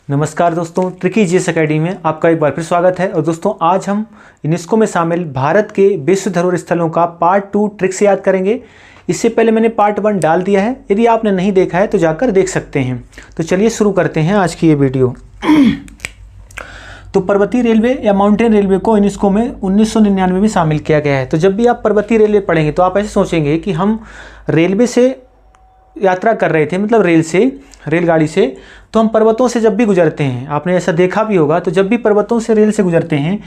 नमस्कार दोस्तों, tricky GS academy में आपका एक बार फिर स्वागत है। और दोस्तों आज हम यूनेस्को में शामिल भारत के विश्व धरोहर स्थलों का पार्ट 2 ट्रिक से याद करेंगे। इससे पहले मैंने पार्ट 1 डाल दिया है, यदि आपने नहीं देखा है तो जाकर देख सकते हैं। तो चलिए शुरू करते हैं आज की ये वीडियो। तो पर्वतीय रेलवे या माउंटेन रेलवे को यूनेस्को में 1999 में शामिल किया गया है। तो जब भी आप पर्वतीय रेलवे पढ़ेंगे तो आप ऐसे सोचेंगे कि हम रेलवे से यात्रा कर रहे थे, मतलब रेलगाड़ी से, तो हम पर्वतों से जब भी गुजरते हैं, आपने ऐसा देखा भी होगा, तो जब भी पर्वतों से रेल से गुजरते हैं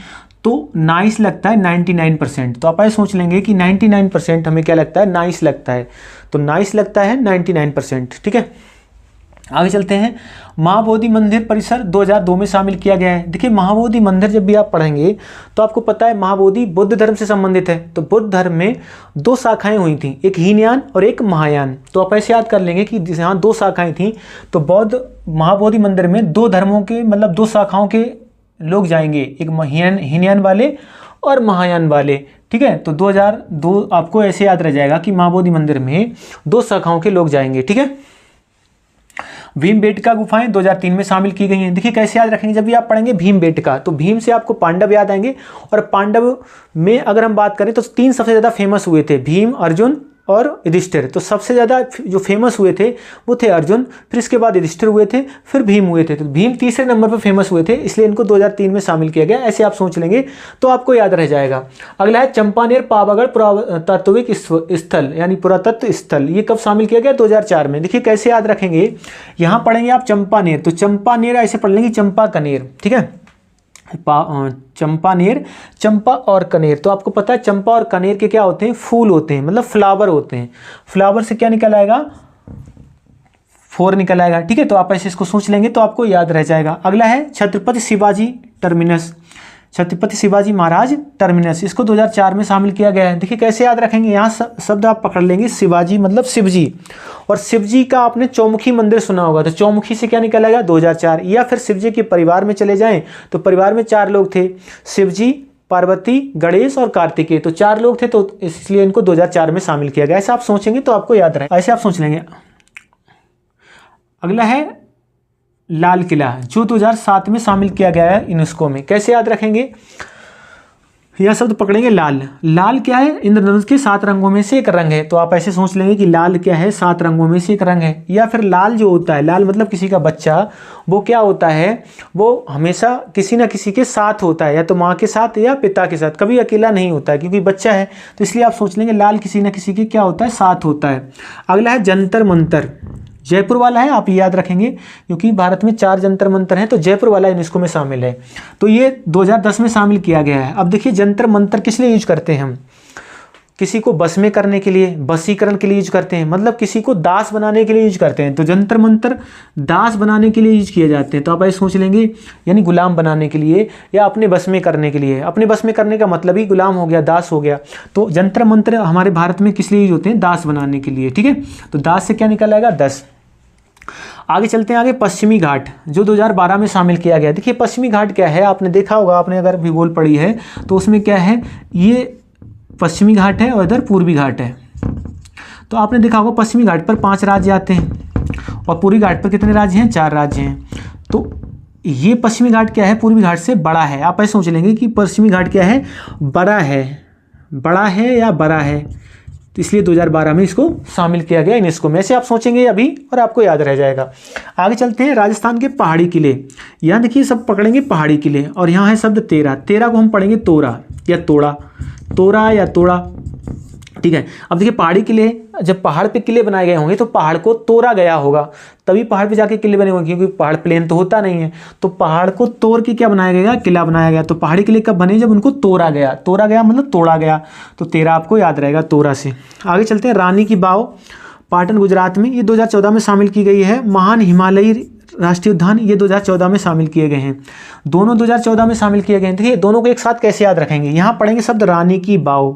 तो नाइस लगता है 99%। तो आप ऐसे सोच लेंगे कि 99% हमें क्या लगता है, नाइस लगता है। तो नाइस लगता है 99%, ठीक है। आगे चलते हैं। महाबोधि मंदिर परिसर 2002 में शामिल किया गया है। देखिए महाबोधि मंदिर जब भी आप पढ़ेंगे तो आपको पता है महाबोधि बुद्ध धर्म से संबंधित है। तो बुद्ध धर्म में 2 शाखाएं हुई थी, एक हीनयान और एक महायान। तो आप ऐसे याद कर लेंगे कि जहाँ 2 शाखाएं थी तो बौद्ध महाबोधि मंदिर में 2 धर्मों के, मतलब 2 शाखाओं के लोग जाएंगे, एक हीनयान वाले और महायान वाले, ठीक है। तो 2002 आपको ऐसे याद रह जाएगा कि महाबोधि मंदिर में 2 शाखाओं के लोग जाएंगे, ठीक है। भीमबेटका गुफाएं 2003 में शामिल की गई हैं। देखिए कैसे याद रखेंगे, जब भी आप पढ़ेंगे भीमबेटका तो भीम से आपको पांडव याद आएंगे। और पांडव में अगर हम बात करें तो 3 सबसे ज़्यादा फेमस हुए थे, भीम, अर्जुन और युधिष्ठिर। तो सबसे ज़्यादा जो फेमस हुए थे वो थे अर्जुन, फिर इसके बाद युधिष्ठिर हुए थे, फिर भीम हुए थे। तो भीम तीसरे नंबर पर फेमस हुए थे, इसलिए इनको 2003 में शामिल किया गया। ऐसे आप सोच लेंगे तो आपको याद रह जाएगा। अगला है चंपानेर पावागढ़ पुरातात्विक स्थल यानी पुरातत्व स्थल। ये कब शामिल किया गया, 2004 में। देखिए कैसे याद रखेंगे, यहाँ पढ़ेंगे आप चंपानेर, तो चंपानेर ऐसे पढ़ लेंगे चंपा कनेर, ठीक है। चंपानेर, चंपा और कनेर। तो आपको पता है चंपा और कनेर के क्या होते हैं, फूल होते हैं, मतलब फ्लावर होते हैं। फ्लावर से क्या निकल आएगा, फोर निकल आएगा, ठीक है। तो आप ऐसे इसको सोच लेंगे तो आपको याद रह जाएगा। अगला है छत्रपति शिवाजी टर्मिनस, छत्रपति शिवाजी महाराज टर्मिनस। इसको 2004 में शामिल किया गया है। देखिए कैसे याद रखेंगे, यहाँ शब्द आप पकड़ लेंगे, शिवाजी मतलब शिवजी, और शिवजी का आपने चौमुखी मंदिर सुना होगा, तो चौमुखी से क्या निकल आएगा 2004। या फिर शिवजी के परिवार में चले जाएं तो परिवार में 4 लोग थे, शिवजी, पार्वती, गणेश और कार्तिकेय। तो 4 लोग थे, तो इसलिए इनको 2004 में शामिल किया गया। ऐसे आप सोचेंगे तो आपको याद रहे, ऐसे आप सोच लेंगे। अगला है लाल किला, जो 2007 में शामिल किया गया है यूनेस्को में। कैसे याद रखेंगे, यह शब्द पकड़ेंगे लाल। लाल क्या है, इंद्रधनुष के 7 रंगों में से एक रंग है। तो आप ऐसे सोच लेंगे कि लाल क्या है, 7 रंगों में से एक रंग है। या फिर लाल जो होता है, लाल मतलब किसी का बच्चा, वो क्या होता है, वो हमेशा किसी ना किसी के साथ होता है, या तो माँ के साथ या पिता के साथ, कभी अकेला नहीं होता है क्योंकि बच्चा है। तो इसलिए आप सोच लेंगे लाल किसी ना किसी के क्या होता है, साथ होता है। अगला है जंतर मंतर, जयपुर वाला है, आप याद रखेंगे क्योंकि भारत में 4 जंतर मंतर हैं, तो जयपुर वाला यूनेस्को में शामिल है। तो ये 2010 में शामिल किया गया है। अब देखिए जंतर मंतर किस लिए यूज करते हैं हम, किसी को बस में करने के लिए, बसीकरण के लिए यूज करते हैं, मतलब किसी को दास बनाने के लिए यूज करते हैं। तो जंतर मंतर दास बनाने के लिए यूज किए जाते हैं। तो आप ऐसे सोच लेंगे, यानी गुलाम बनाने के लिए या अपने बस में करने के लिए। अपने बस में करने का मतलब ही गुलाम हो गया, दास हो गया। तो जंतर मंतर हमारे भारत में किस लिए यूज होते हैं, दास बनाने के लिए, ठीक है। तो दास से क्या निकल आएगा, 10। आगे चलते हैं, आगे पश्चिमी घाट जो 2012 में शामिल किया गया। देखिए पश्चिमी घाट क्या है, आपने देखा होगा, आपने अगर भूगोल पढ़ी है तो उसमें क्या है, ये पश्चिमी घाट है और इधर पूर्वी घाट है। तो आपने देखा होगा पश्चिमी घाट पर 5 राज्य आते हैं और पूर्वी घाट पर कितने राज्य हैं, 4 राज्य हैं। तो ये पश्चिमी घाट क्या है, पूर्वी घाट से बड़ा है। आप ऐसे सोच लेंगे कि पश्चिमी घाट क्या है, बड़ा है या बड़ा है। तो इसलिए 2012 में इसको शामिल किया गया यूनेस्को में। ऐसे आप सोचेंगे अभी और आपको याद रह जाएगा। आगे चलते हैं, राजस्थान के पहाड़ी किले। यहाँ देखिए सब पकड़ेंगे पहाड़ी किले, और यहाँ है शब्द 13 को हम पढ़ेंगे तोरा या तोड़ा, ठीक है। अब देखिए पहाड़ी किले, जब पहाड़ पे किले बनाए गए होंगे तो पहाड़ को तोड़ा गया होगा, तभी पहाड़ पे जाके किले बने होंगे, क्योंकि पहाड़ प्लेन तो होता नहीं है। तो पहाड़ को तोड़ के क्या बनाया गया, किला बनाया गया। तो पहाड़ी किले कब बने, जब उनको तोड़ा गया मतलब तोड़ा गया। तो 13 आपको याद रहेगा तोरा से। आगे चलते हैं, रानी की वाव पाटन गुजरात में, ये 2014 में शामिल की गई है। महान हिमालयी राष्ट्रीय उद्यान, ये 2014 में शामिल किए गए हैं। दोनों 2014 में शामिल किए गए हैं। देखिए दोनों को एक साथ कैसे याद रखेंगे, यहाँ पढ़ेंगे शब्द रानी की वाव,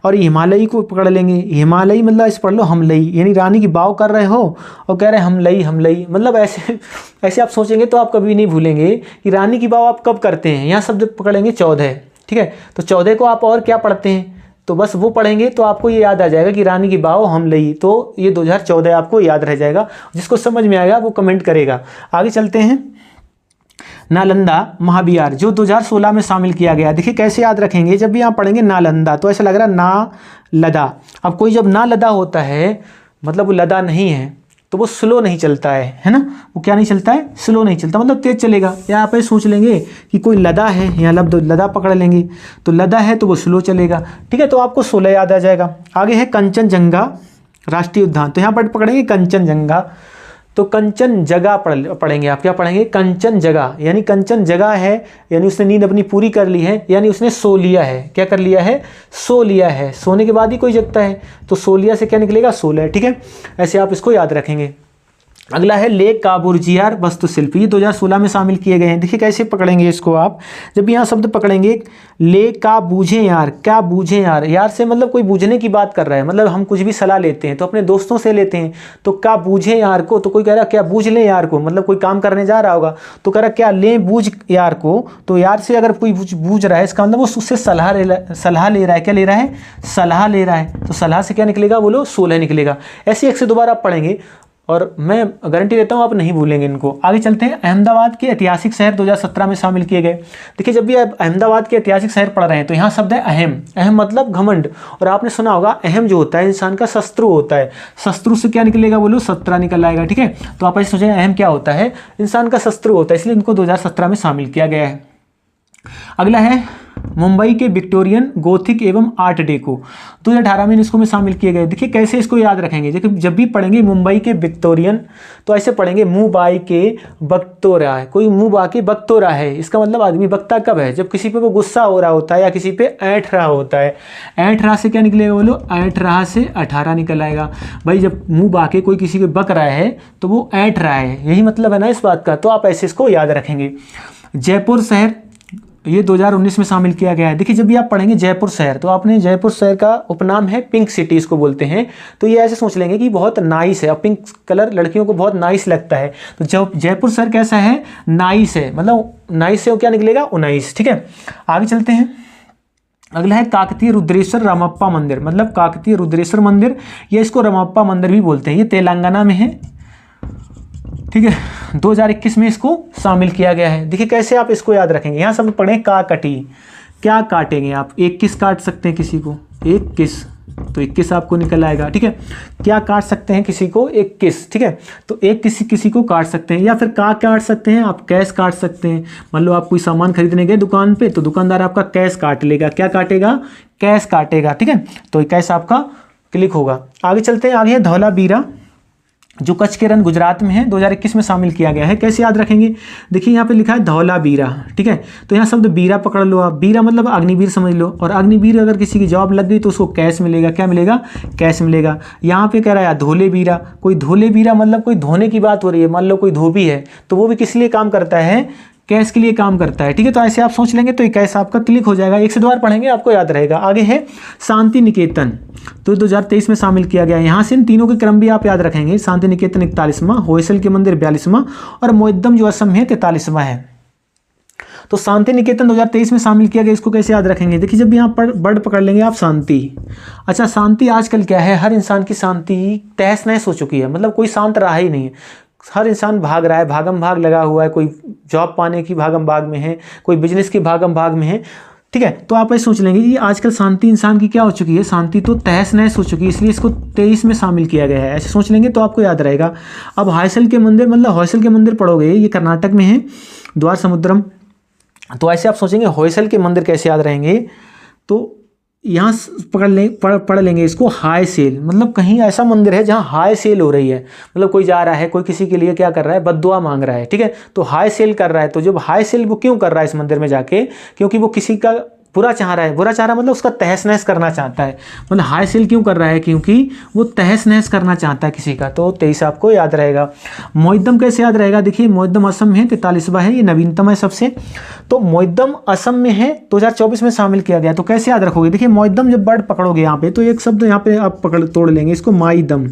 और हिमालयी को पकड़ लेंगे। हिमालयी मतलब इस पढ़ लो हमलई, यानी रानी की वाव कर रहे हो और कह रहे हैं हमलई, मतलब ऐसे आप सोचेंगे तो आप कभी नहीं भूलेंगे कि रानी की वाव आप कब करते हैं। यहाँ शब्द पकड़ेंगे 14, ठीक है। तो 14 को आप और क्या पढ़ते हैं, तो बस वो पढ़ेंगे तो आपको ये याद आ जाएगा कि रानी की वाव हमलई। तो ये 2014 आपको याद रह जाएगा। जिसको समझ में आएगा वो कमेंट करेगा। आगे चलते हैं, नालंदा महाविहार जो 2016 में शामिल किया गया। देखिए कैसे याद रखेंगे, जब भी आप पढ़ेंगे नालंदा तो ऐसा लग रहा है ना लदा। अब कोई जब ना लदा होता है मतलब वो लदा नहीं है तो वो स्लो नहीं चलता है ना, वो क्या नहीं चलता है, स्लो नहीं चलता, मतलब तेज चलेगा। या आप ऐसे सोच लेंगे कि कोई लदा है, यहाँ लब्ध लदा पकड़ लेंगे तो लदा है तो वो स्लो चलेगा। ठीक है, तो आपको 16 याद आ जाएगा। आगे है कंचनजंगा राष्ट्रीय उद्यान, तो यहाँ पर पकड़ेंगे कंचनजंगा, तो कंचन जगह पढ़ेंगे आप। क्या पढ़ेंगे, कंचन जगह, यानी कंचन जगह है, यानी उसने नींद अपनी पूरी कर ली है, यानी उसने सो लिया है। क्या कर लिया है, सो लिया है। सोने के बाद ही कोई जगता है, तो सो लिया से क्या निकलेगा, 16। ठीक है, ऐसे आप इसको याद रखेंगे। अगला है ले काबूर्जियार वास्तुशिल्प, ये 2016 में शामिल किए गए हैं। देखिए कैसे पकड़ेंगे इसको आप, जब यहाँ शब्द पकड़ेंगे ले का बूझे यार, क्या बूझे यार, यार से मतलब कोई बूझने की बात कर रहा है, मतलब हम कुछ भी सलाह लेते हैं तो अपने दोस्तों से लेते हैं, तो क्या बूझे यार को, तो कोई कह रहा क्या बूझ ले यार को, मतलब कोई काम करने जा रहा होगा तो कह रहा क्या ले बूझ यार को, तो यार से अगर कोई बूझ रहा है इसका मतलब वो उससे सलाह ले रहा है। क्या ले रहा है, सलाह ले रहा है, तो सलाह से क्या निकलेगा, बोलो 16 निकलेगा। ऐसे एक से दोबारा आप पढ़ेंगे और मैं गारंटी देता हूँ आप नहीं भूलेंगे इनको। आगे चलते हैं, अहमदाबाद के ऐतिहासिक शहर 2017 में शामिल किए गए। देखिए जब भी आप अहमदाबाद के ऐतिहासिक शहर पढ़ रहे हैं तो यहाँ शब्द है अहम। अहम मतलब घमंड, और आपने सुना होगा अहम जो होता है इंसान का शत्रु होता है। शत्रु से क्या निकलेगा, बोलो 17 निकल आएगा। ठीक है, तो आप ऐसे सोचें अहम क्या होता है, इंसान का शत्रु होता है, इसलिए इनको 2017 में शामिल किया गया है। अगला है मुंबई के विक्टोरियन गोथिक एवं आर्ट डेको, 2018 में इसको में शामिल किए गए। देखिए कैसे इसको याद रखेंगे, देखिए जब भी पढ़ेंगे मुंबई के विक्टोरियन तो ऐसे पढ़ेंगे मुंह बाई के बकतो रहा है, कोई मुंह बा के बकतो रहा है, इसका मतलब आदमी बकता कब है, जब किसी पे वो गुस्सा हो रहा होता है या किसी पे ऐंठ रहा होता है। ऐंठ रहा से क्या निकलेगा, बोलो ऐंठ रहा से 18 निकल आएगा। भाई जब मुंह बा के कोई किसी पे बक रहा है तो वो ऐंठ रहा है, यही मतलब है ना इस बात का, तो आप ऐसे इसको याद रखेंगे। जयपुर शहर ये 2019 में शामिल किया गया है। देखिए जब भी आप पढ़ेंगे जयपुर शहर तो आपने जयपुर शहर का उपनाम है पिंक सिटी, इसको बोलते हैं, तो ये ऐसे सोच लेंगे कि बहुत नाइस है, और पिंक कलर लड़कियों को बहुत नाइस लगता है, तो जब जयपुर शहर कैसा है, नाइस है, मतलब नाइस से क्या निकलेगा, 19। ठीक है, आगे चलते हैं। अगला है काकतीय रुद्रेश्वर रामप्पा मंदिर, मतलब काकतीय रुद्रेश्वर मंदिर, या इसको रामप्पा मंदिर भी बोलते हैं, ये तेलंगाना में है। ठीक है, 2021 में इसको शामिल किया गया है। देखिए कैसे आप इसको याद रखेंगे, यहाँ सब पढ़ें का कटी, क्या काटेंगे आप, 21 काट सकते हैं किसी को, 21 तो 21 आपको निकल आएगा। ठीक है, क्या काट सकते हैं किसी को, 21। ठीक है, तो एक किसी को काट सकते हैं, या फिर का काट सकते हैं आप, कैश काट सकते हैं। मान लो आप कोई सामान खरीदने गए दुकान पे तो दुकानदार आपका कैश काट लेगा, क्या काटेगा, कैश काटेगा। ठीक है, तो कैश आपका क्लिक होगा। आगे चलते हैं, आगे है धौलावीरा जो कच्छ के रण गुजरात में है, 2021 में शामिल किया गया है। कैसे याद रखेंगे, देखिए यहाँ पे लिखा है धौलावीरा। ठीक है, तो यहाँ शब्द बीरा पकड़ लो आप, बीरा मतलब अग्निवीर समझ लो, और अग्निवीर अगर किसी की जॉब लग गई तो उसको कैश मिलेगा, क्या मिलेगा, कैश मिलेगा। यहाँ पे कह रहा है धोले बीरा, कोई धोले बीरा मतलब कोई धोने की बात हो रही है, मान लो कोई धोबी है तो वो भी किस लिए काम करता है, कैश के लिए काम करता है। ठीक है, तो ऐसे आप सोच लेंगे तो कैश आपका क्लिक हो जाएगा, एक से दो बार पढ़ेंगे आपको याद रहेगा। आगे है शांति निकेतन, तो 2023 में शामिल किया गया है। यहाँ से इन तीनों के क्रम भी आप याद रखेंगे, शांति निकेतन 41वां, होयसल के मंदिर 42वां, और मोइद्दम जो असम है 43वां है। तो शांति निकेतन 2023 में शामिल किया गया, इसको कैसे याद रखेंगे, देखिए जब यहाँ पर वर्ड पकड़ लेंगे आप शांति। अच्छा, शांति आजकल क्या है, हर इंसान की शांति तहस नहस हो चुकी है, मतलब कोई शांत रहा ही नहीं है, हर इंसान भाग रहा है, भागम भाग लगा हुआ है, कोई जॉब पाने की भागम भाग में है, कोई बिजनेस की भागम भाग में है। ठीक है, तो आप ऐसे सोच लेंगे कि आजकल शांति इंसान की क्या हो चुकी है, शांति तो तहस नहस हो चुकी है, इसलिए इसको 23 में शामिल किया गया है। ऐसे सोच लेंगे तो आपको याद रहेगा। अब होयसल के मंदिर, मतलब होयसल के मंदिर पढ़ोगे, ये कर्नाटक में है, द्वार समुद्रम, तो ऐसे आप सोचेंगे होयसल के मंदिर कैसे याद रहेंगे, तो यहाँ पढ़ लेंगे इसको हाई सेल, मतलब कहीं ऐसा मंदिर है जहाँ हाई सेल हो रही है, मतलब कोई जा रहा है, कोई किसी के लिए क्या कर रहा है, बद्दुआ मांग रहा है। ठीक है, तो हाई सेल कर रहा है, तो जब हाई सेल वो क्यों कर रहा है इस मंदिर में जाके, क्योंकि वो किसी का बुरा चाह रहा है, बुरा चाह रहा है मतलब उसका तहस नहस करना चाहता है, मतलब हाई सेल क्यों कर रहा है, क्योंकि वो तहस नहस करना चाहता है किसी का, तो 23 आपको याद रहेगा। मोइद्दम कैसे याद रहेगा, देखिए मोइद्दम असम है, 43वां है, ये नवीनतम है सबसे, तो मोइद्दम असम में है, 2024 में शामिल किया गया। तो कैसे याद रखोगे, देखिए मोइद्दम जब वर्ड पकड़ोगे यहाँ पे तो एक शब्द यहाँ पे आप तोड़ लेंगे इसको, माई दम,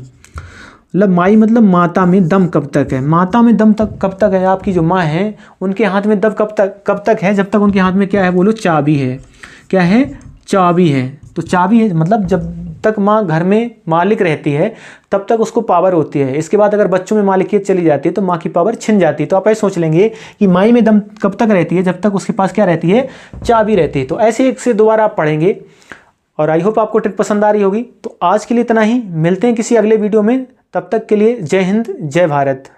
मतलब माई मतलब माता में दम कब तक है, माता में दम तक कब तक है, आपकी जो माँ है उनके हाथ में दम कब तक है, जब तक उनके हाथ में क्या है, बोलो चाबी है, क्या है, चाबी है। तो चाबी है मतलब जब तक माँ घर में मालिक रहती है तब तक उसको पावर होती है। इसके बाद अगर बच्चों में मालिकियत चली जाती है तो माँ की पावर छिन जाती है। तो आप ऐसे सोच लेंगे कि माई में दम कब तक रहती है, जब तक उसके पास क्या रहती है, चाबी रहती है। तो ऐसे एक से दो बार आप पढ़ेंगे और आई होप आपको ट्रिक पसंद आ रही होगी। तो आज के लिए इतना ही, मिलते हैं किसी अगले वीडियो में, तब तक के लिए जय हिंद जय भारत।